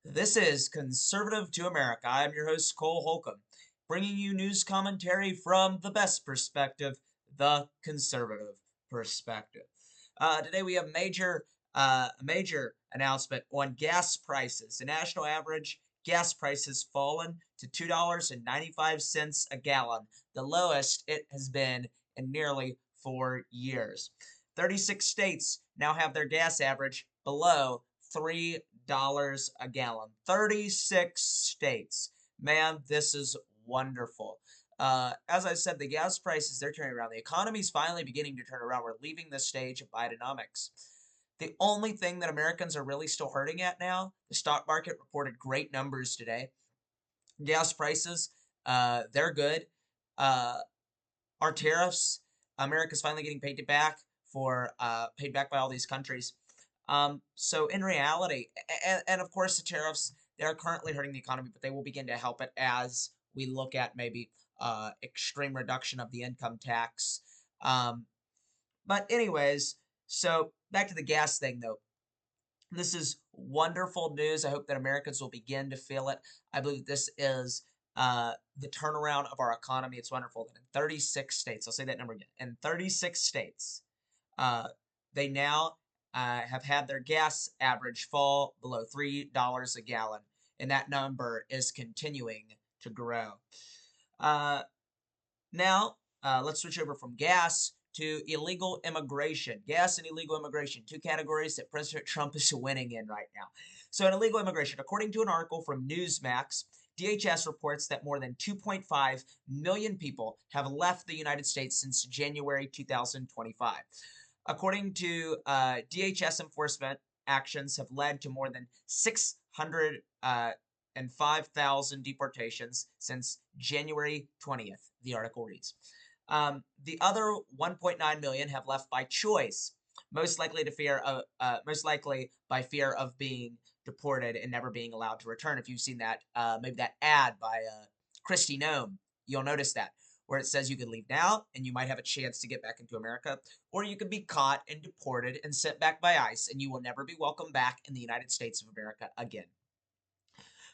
This is Conservative to America. I'm your host, Cole Holcomb, bringing you news commentary from the best perspective, the conservative perspective. Today we have major announcement on gas prices. The national average gas price has fallen to $2.95 a gallon, the lowest it has been in nearly 4 years. 36 states now have their gas average below $3 a gallon. 36 states. Man, this is wonderful. As I said, the gas prices, they're turning around. The economy's finally beginning to turn around. We're leaving the stage of Bidenomics. The only thing that Americans are really still hurting at now, the stock market reported great numbers today. Gas prices, they're good. Uh, our tariffs, America's finally getting paid back by all these countries. So in reality, and of course the tariffs, they are currently hurting the economy, but they will begin to help it as we look at maybe extreme reduction of the income tax. Um, but anyways, so back to the gas thing though. This is wonderful news. I hope that Americans will begin to feel it. I believe this is the turnaround of our economy. It's wonderful that in 36 states, I'll say that number again, in 36 states, uh, they now have had their gas average fall below $3 a gallon, and that number is continuing to grow. Uh, now, let's switch over from gas to illegal immigration. Gas and illegal immigration, two categories that President Trump is winning in right now. So, in illegal immigration, according to an article from Newsmax, DHS reports that more than 2.5 million people have left the United States since January 2025. According to DHS enforcement actions have led to more than 600 and 5,000 deportations since January 20th, the article reads. The other 1.9 million have left by choice, most likely by fear of being deported and never being allowed to return. If you've seen that, maybe that ad by Christy Nome, you'll notice that where it says you can leave now and you might have a chance to get back into America, or you could be caught and deported and sent back by ICE, and you will never be welcomed back in the United States of America again.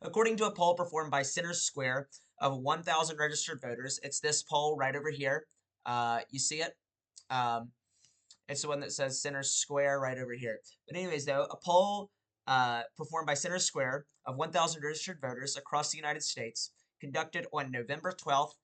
According to a poll performed by Center Square of 1,000 registered voters, it's this poll right over here. You see it? Um, it's the one that says Center Square right over here. But anyways, though, a poll performed by Center Square of 1,000 registered voters across the United States, conducted on November 12th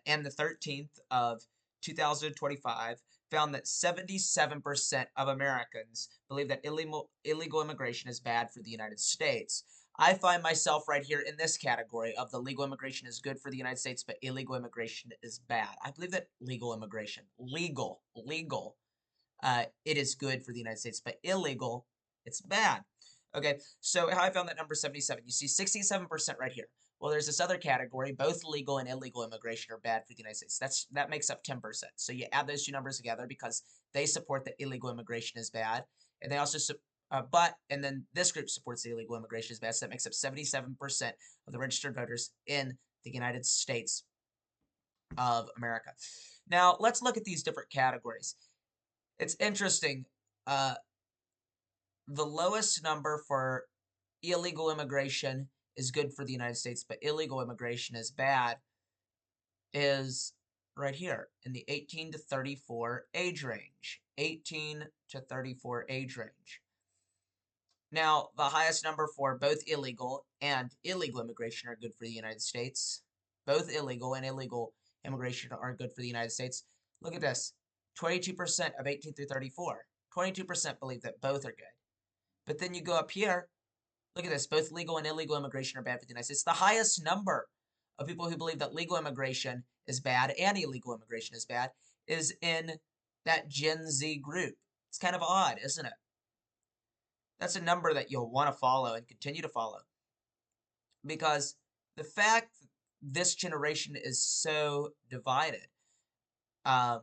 and the 13th of 2025, found that 77% of Americans believe that illegal immigration is bad for the United States. I find myself right here in this category of the legal immigration is good for the United States, but illegal immigration is bad. I believe that legal, it is good for the United States, but illegal, it's bad. Okay, so how I found that number 77. You see 67% right here. Well, there's this other category, both legal and illegal immigration are bad for the United States. That makes up 10%. So you add those two numbers together because they support that illegal immigration is bad, and they also and then this group supports the illegal immigration is bad. So that makes up 77% of the registered voters in the United States of America. Now let's look at these different categories. It's interesting. Uh, the lowest number for illegal immigration is good for the United States, but illegal immigration is bad, is right here in the 18 to 34 age range. 18 to 34 age range. Now, the highest number for both illegal and illegal immigration are good for the United States. Both illegal and illegal immigration are good for the United States. Look at this. 22% of 18 through 34. 22% believe that both are good. But then you go up here, look at this. Both legal and illegal immigration are bad for the United States. The highest number of people who believe that legal immigration is bad and illegal immigration is bad is in that Gen Z group. It's kind of odd, isn't it? That's a number that you'll want to follow and continue to follow. Because the fact this generation is so divided, um,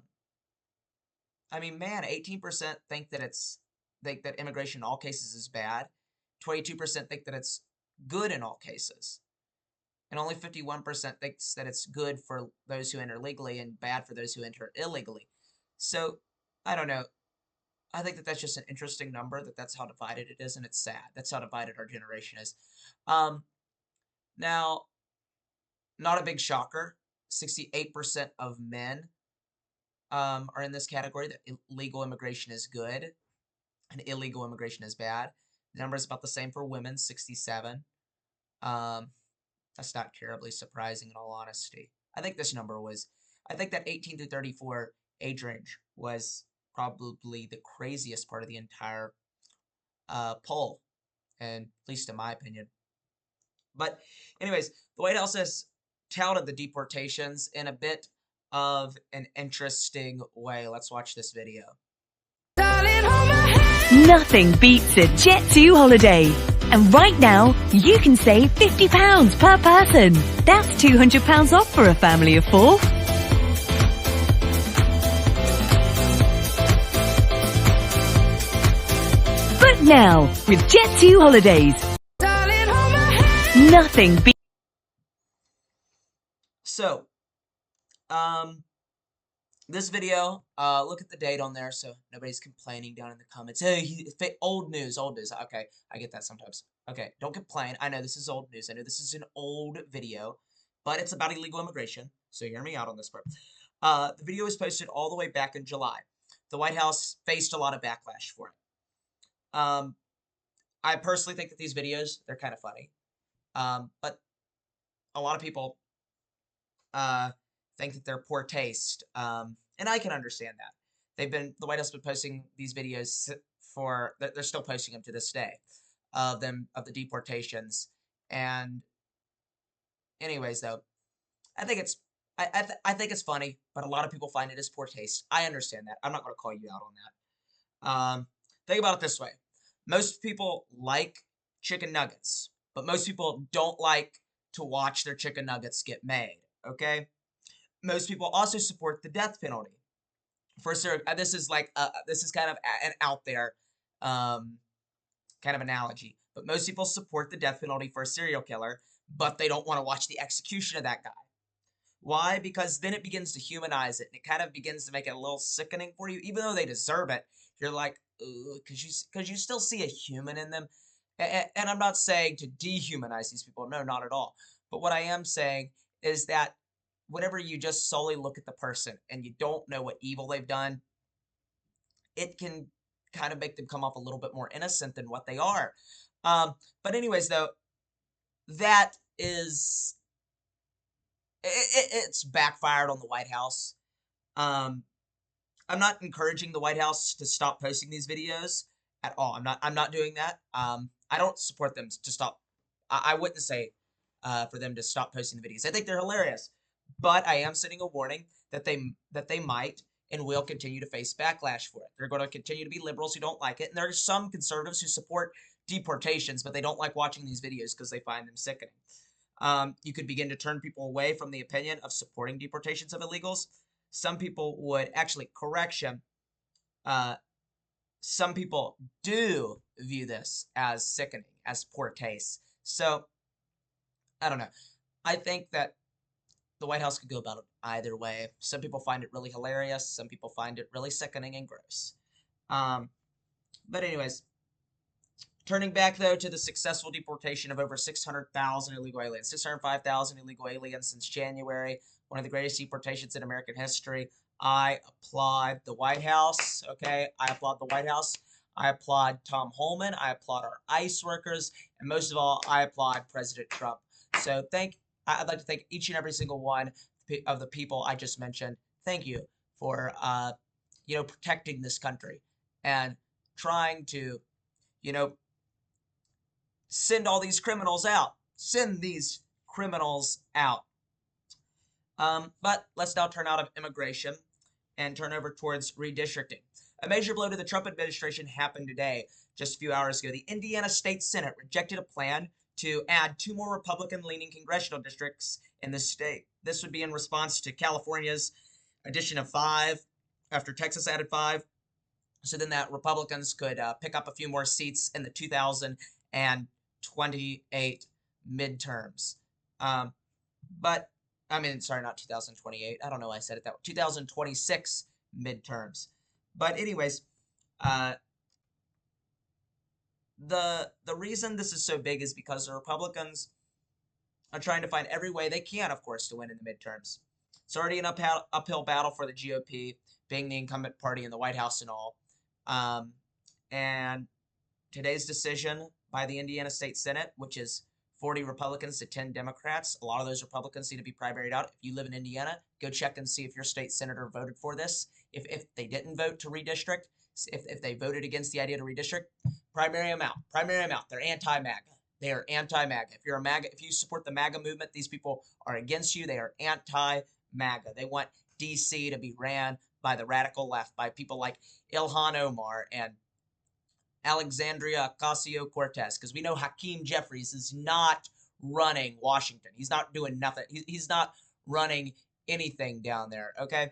I mean, man, 18% think that immigration in all cases is bad. 22% think that it's good in all cases. And only 51% thinks that it's good for those who enter legally and bad for those who enter illegally. So, I don't know. I think that that's just an interesting number, that that's how divided it is, and it's sad. That's how divided our generation is. Um, Now, not a big shocker. 68% of men are in this category, that illegal immigration is good and illegal immigration is bad. The number is about the same for women, 67. Um, that's not terribly surprising in all honesty. I think that 18 to 34 age range was probably the craziest part of the entire poll, and at least in my opinion. But anyways, the White House has touted the deportations in a bit of an interesting way. Let's watch this video. Nothing beats a Jet2 holiday. And right now, you can save £50 per person. That's £200 off for a family of 4. But now, with Jet2 holidays, nothing beats... So, this video, look at the date on there so nobody's complaining down in the comments. Hey, old news. Okay, I get that sometimes. Okay, don't complain. I know this is old news. I know this is an old video, but it's about illegal immigration, so hear me out on this part. The video was posted all the way back in July. The White House faced a lot of backlash for it. I personally think that these videos, they're kind of funny. But a lot of people think that they're poor taste, and I can understand that. The White House has been posting these videos they're still posting them to this day, of the deportations. And anyways, though, I think I think it's funny, but a lot of people find it as poor taste. I understand that. I'm not going to call you out on that. Think about it this way: most people like chicken nuggets, but most people don't like to watch their chicken nuggets get made. Okay. Most people also support the death penalty. This is kind of an out there kind of analogy, but most people support the death penalty for a serial killer, but they don't want to watch the execution of that guy. Why? Because then it begins to humanize it, and it kind of begins to make it a little sickening for you, even though they deserve it. You're like, because you still see a human in them, and I'm not saying to dehumanize these people. No, not at all. But what I am saying is that whenever you just solely look at the person and you don't know what evil they've done, it can kind of make them come off a little bit more innocent than what they are. But anyways, though, that is... it's backfired on the White House. I'm not encouraging the White House to stop posting these videos at all. I'm not doing that. I don't support them to stop. I wouldn't say for them to stop posting the videos. I think they're hilarious. But I am sending a warning that they might and will continue to face backlash for it. They're going to continue to be liberals who don't like it, and there are some conservatives who support deportations, but they don't like watching these videos because they find them sickening. You could begin to turn people away from the opinion of supporting deportations of illegals. Some people would actually, correction, some people do view this as sickening, as poor taste. So, I don't know. I think that the White House could go about it either way. Some people find it really hilarious. Some people find it really sickening and gross. But anyways, turning back, though, to the successful deportation of over 600,000 illegal aliens. 605,000 illegal aliens since January. One of the greatest deportations in American history. I applaud the White House, okay? I applaud the White House. I applaud Tom Holman. I applaud our ICE workers. And most of all, I applaud President Trump. So I'd like to thank each and every single one of the people I just mentioned. Thank you for, protecting this country and trying to, send all these criminals out. Send these criminals out. But let's now turn out of immigration and turn over towards redistricting. A major blow to the Trump administration happened today, just a few hours ago. The Indiana State Senate rejected a plan to add 2 more Republican-leaning congressional districts in the state. This would be in response to California's addition of 5, after Texas added 5. So then that Republicans could pick up a few more seats in the 2028 midterms. Not 2028. I don't know why I said it that way. 2026 midterms. But anyways, Uh, the reason this is so big is because the Republicans are trying to find every way they can, of course, to win in the midterms. It's already an uphill battle for the GOP, being the incumbent party in the White House and all. Um, and today's decision by the Indiana State Senate, which is 40 Republicans to 10 Democrats. A lot of those Republicans need to be primaried out. If you live in Indiana, go check and see if your state senator voted for this. If they didn't vote to redistrict, if they voted against the idea to redistrict, primary them out. Primary them out. They're anti-MAGA. They are anti-MAGA. If you're a MAGA, if you support the MAGA movement, these people are against you. They are anti-MAGA. They want DC to be ran by the radical left, by people like Ilhan Omar and Alexandria Ocasio-Cortez, because we know Hakeem Jeffries is not running Washington. He's not doing nothing. He's not running anything down there, okay?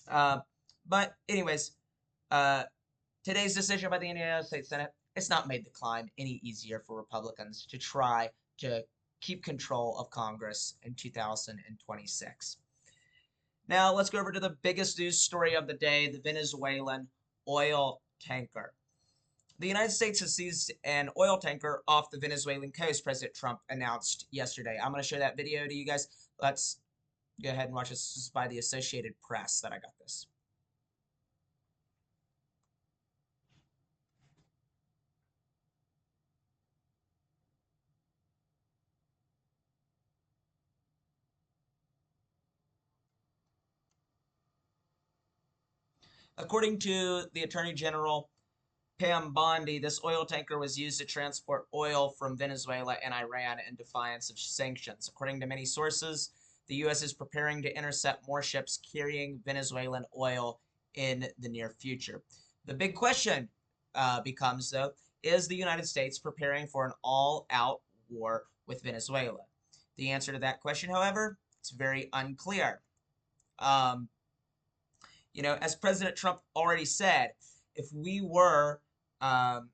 Uh, but anyways, uh, today's decision by the Indiana State Senate, it's not made the climb any easier for Republicans to try to keep control of Congress in 2026. Now, let's go over to the biggest news story of the day, the Venezuelan oil tanker. The United States has seized an oil tanker off the Venezuelan coast, President Trump announced yesterday. I'm going to show that video to you guys. Let's go ahead and watch this. This is by the Associated Press that I got this. According to the Attorney General Pam Bondi, this oil tanker was used to transport oil from Venezuela and Iran in defiance of sanctions. According to many sources, the U.S. is preparing to intercept more ships carrying Venezuelan oil in the near future. The big question becomes, though, is the United States preparing for an all-out war with Venezuela? The answer to that question, however, it's very unclear. Um, as President Trump already said, if we were, um,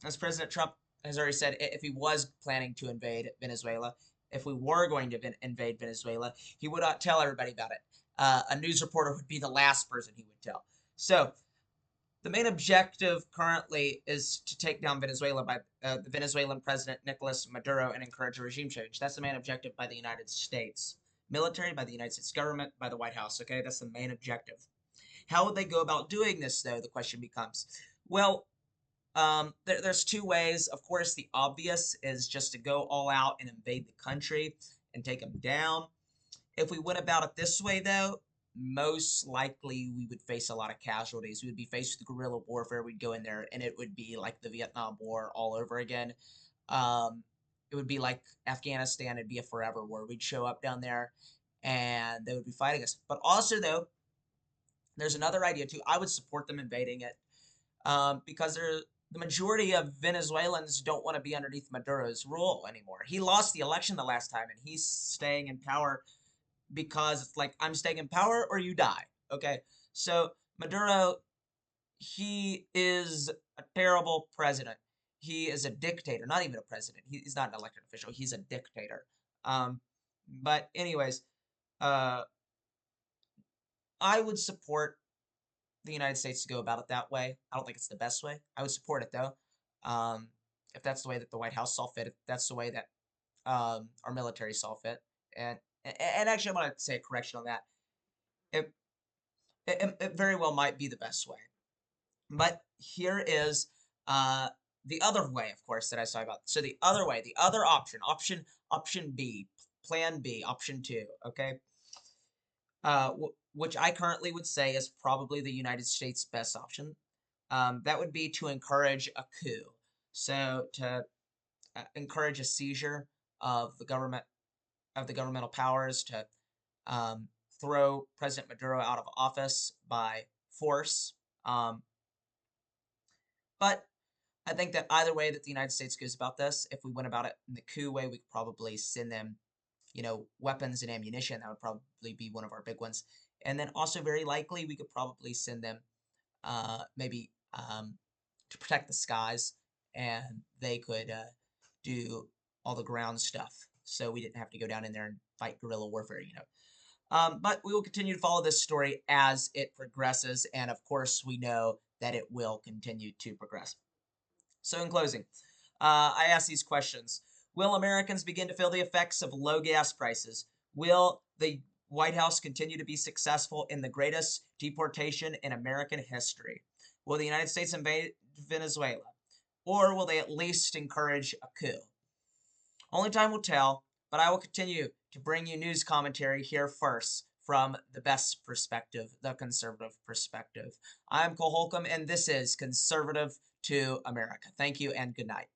as President Trump has already said, if he was planning to invade Venezuela, if we were going to invade Venezuela, he would not tell everybody about it. A news reporter would be the last person he would tell. So the main objective currently is to take down Venezuela by the Venezuelan President Nicolas Maduro and encourage a regime change. That's the main objective by the United States military, by the United States government, by the White House. Okay, that's the main objective. How would they go about doing this, though? The question becomes. Well, there's two ways. Of course, the obvious is just to go all out and invade the country and take them down. If we went about it this way, though, most likely we would face a lot of casualties. We would be faced with guerrilla warfare. We'd go in there and it would be like the Vietnam War all over again. It would be like Afghanistan. It'd be a forever war. We'd show up down there and they would be fighting us. But also, though, there's another idea too. I would support them invading it because the majority of Venezuelans don't want to be underneath Maduro's rule anymore. He lost the election the last time, and he's staying in power because it's like, I'm staying in power or you die. Okay, so Maduro, he is a terrible president. He is a dictator, not even a president. He's not an elected official. He's a dictator. But anyways, uh, I would support the United States to go about it that way. I don't think it's the best way. I would support it though. If that's the way that the White House saw fit, if that's the way that our military saw fit, and actually, I want to say a correction on that. It, it very well might be the best way, but here is the other way, of course, that I saw about. So the other way, the other option B, Plan B, option 2. Okay. Which I currently would say is probably the United States' best option. That would be to encourage a coup. So to encourage a seizure of the governmental powers, to throw President Maduro out of office by force. But I think that either way that the United States goes about this, if we went about it in the coup way, we could probably send them, weapons and ammunition. That would probably be one of our big ones. And then also very likely we could probably send them maybe to protect the skies, and they could do all the ground stuff. So we didn't have to go down in there and fight guerrilla warfare, But we will continue to follow this story as it progresses. And of course, we know that it will continue to progress. So, in closing, I ask these questions. Will Americans begin to feel the effects of low gas prices? Will the White House continue to be successful in the greatest deportation in American history? Will the United States invade Venezuela? Or will they at least encourage a coup? Only time will tell, but I will continue to bring you news commentary here first from the best perspective, the conservative perspective. I'm Cole Holcomb, and this is Conservative to America. Thank you and good night.